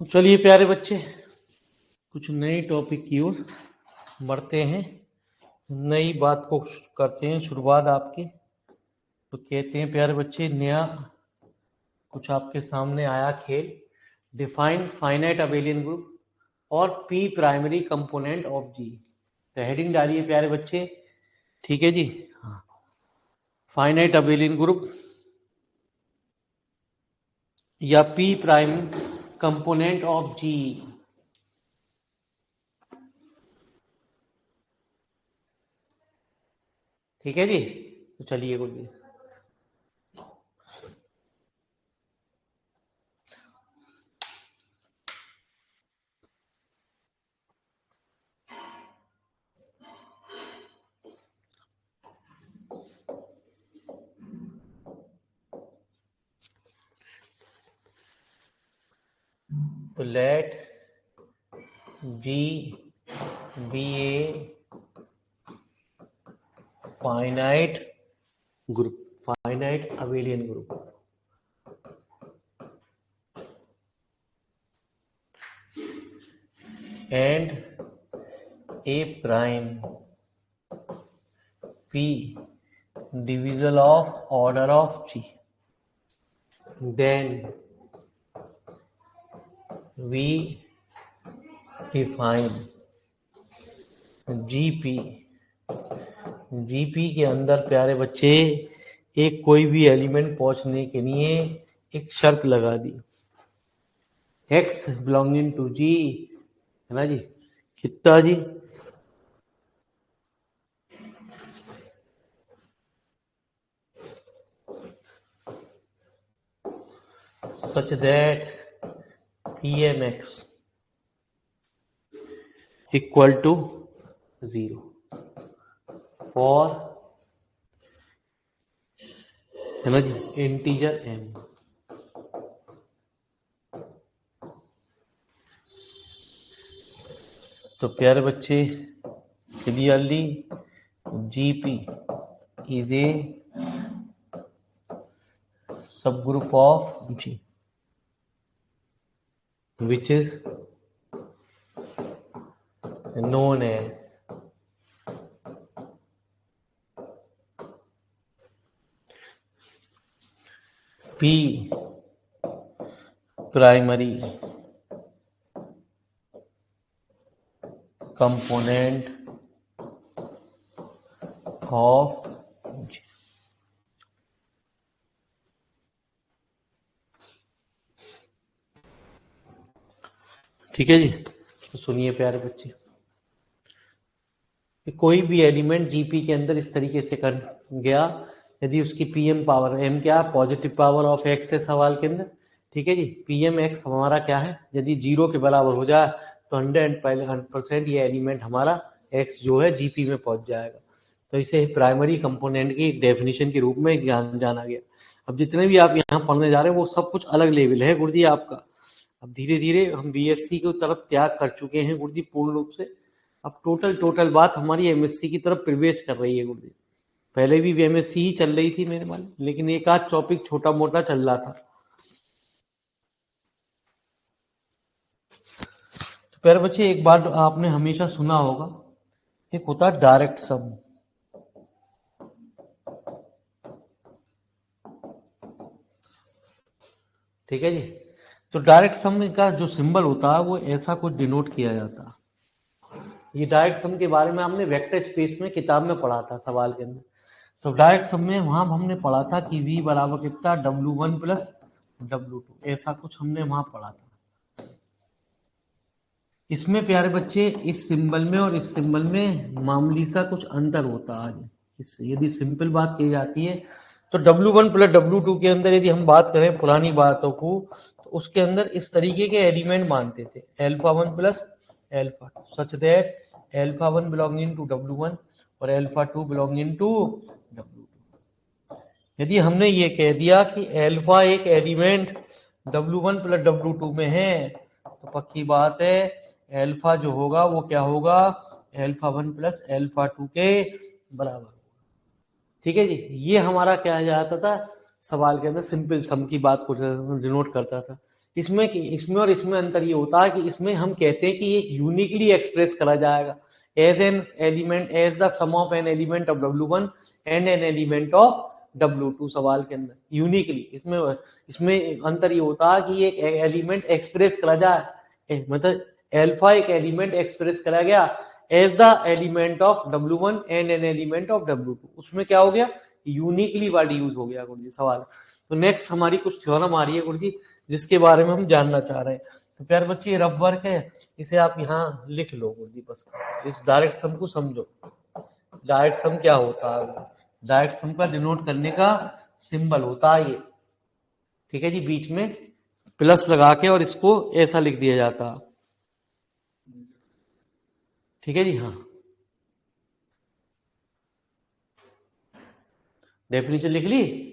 चलिए प्यारे बच्चे, कुछ नए टॉपिक की ओर बढ़ते हैं, नई बात को करते हैं शुरुआत आपकी। तो कहते हैं प्यारे बच्चे, नया कुछ आपके सामने आया खेल, डिफाइन फाइनाइट अबेलियन ग्रुप और P primary component of G. तो हेडिंग डालिए प्यारे बच्चे, ठीक है जी। हाँ, फाइनाइट अबेलियन ग्रुप या P prime component of G. ठीक है जी। तो चलिए बोलिए। तो let G be a finite group, finite abelian group. And a prime P division of order of G, then we define GP. GP के अंदर प्यारे बच्चे एक कोई भी एलिमेंट पहुंचने के लिए एक शर्त लगा दी, एक्स बिलोंगिंग टू जी, है ना जी। कितना जी? Such that P M x equal to 0 for, है ना जी, इंटीजर एम। तो प्यारे बच्चे, clearly GP is a subgroup of G which is known as P primary component of G। ठीक है जी। तो सुनिए प्यारे बच्चे, कोई भी एलिमेंट जीपी के अंदर इस तरीके से कर गया, यदि उसकी पीएम पावर, एम क्या, पॉजिटिव पावर ऑफ एक्स है सवाल के अंदर, ठीक है जी। पीएम एक्स हमारा क्या है, यदि 0 के बराबर हो जाए तो 100% ये एलिमेंट हमारा एक्स जो है जीपी में पहुंच जाएगा। तो इसे प्राइमरी कंपोनेंट की एक डेफिनेशन के रूप में जाना गया। अब जितने भी आप यहाँ पढ़ने जा रहे हैं वो सब कुछ अलग लेवल है गुरुजी आपका। अब धीरे धीरे हम बीएससी की तरफ त्याग कर चुके हैं गुरुजी पूर्ण रूप से। अब टोटल बात हमारी एमएससी की तरफ प्रवेश कर रही है गुरुजी। पहले भी एमएससी ही चल रही थी मेरे मान, लेकिन एक आध टॉपिक छोटा मोटा चल रहा था। तो प्यारे बच्चे, एक बात आपने हमेशा सुना होगा, एक होता है डायरेक्ट सम। ठीक है जी। तो डायरेक्ट सम का जो सिंबल होता है वो ऐसा कुछ डिनोट किया जाता है। ये डायरेक्ट सम के बारे में हमने वेक्टर स्पेस में किताब में पढ़ा था सवाल के अंदर। तो डायरेक्ट सम में वहां हमने पढ़ा था कि v बराबर कितना, W1 प्लस W2, ऐसा कुछ हमने वहां पढ़ा था। इसमें प्यारे बच्चे इस सिंबल में और इस सिंबल में मामूली सा कुछ अंतर होता है। इससे यदि सिंपल बात की जाती है तो W1 प्लस W2 के अंदर यदि हम बात करें पुरानी बातों को, तो उसके अंदर इस तरीके के एलिमेंट मानते थे, α1 plus α2, such that α1 belonging to W1 और α2 बिलोंगिंग टू W2। यदि हमने ये कह दिया कि अल्फा एक एलिमेंट W1 प्लस W2 में है, तो पक्की बात है अल्फा जो होगा वो क्या होगा, α1 प्लस α2 के बराबर। ठीक है जी। ये हमारा क्या जाता था सवाल के अंदर, सिंपल सम की बात को डिनोट करता था इसमें और इसमें अंतर ये होता है कि इसमें हम कहते हैं कि ये यूनिकली एक्सप्रेस करा जाएगा as an element, as the sum of an element of W1 and an element of W2 सवाल के अंदर यूनिकली। इसमें इसमें अंतर ये होता है कि एक एलिमेंट एक्सप्रेस करा जाए, मतलब एल्फा एक एलिमेंट एक्सप्रेस करा गया as the element of W1 and an element of W2, उसमें क्या हो गया, यूनिकली वर्ड यूज हो गया गुरुजी सवाल। तो नेक्स्ट हमारी कुछ थ्योरम आ रही है गुरुजी जिसके बारे में हम जानना चाह रहे हैं। तो प्यारे बच्चे ये रफ वर्क है, इसे आप यहाँ लिख लो गुरुजी, बस इस डायरेक्ट सम को समझो। डायरेक्ट सम क्या होता है, डायरेक्ट सम का डिनोट करने का सिंबल होता है ये, ठीक है जी, बीच में प्लस लगा के और इसको ऐसा लिख दिया जाता, ठीक है जी। हाँ, डेफिनेशन लिख ली।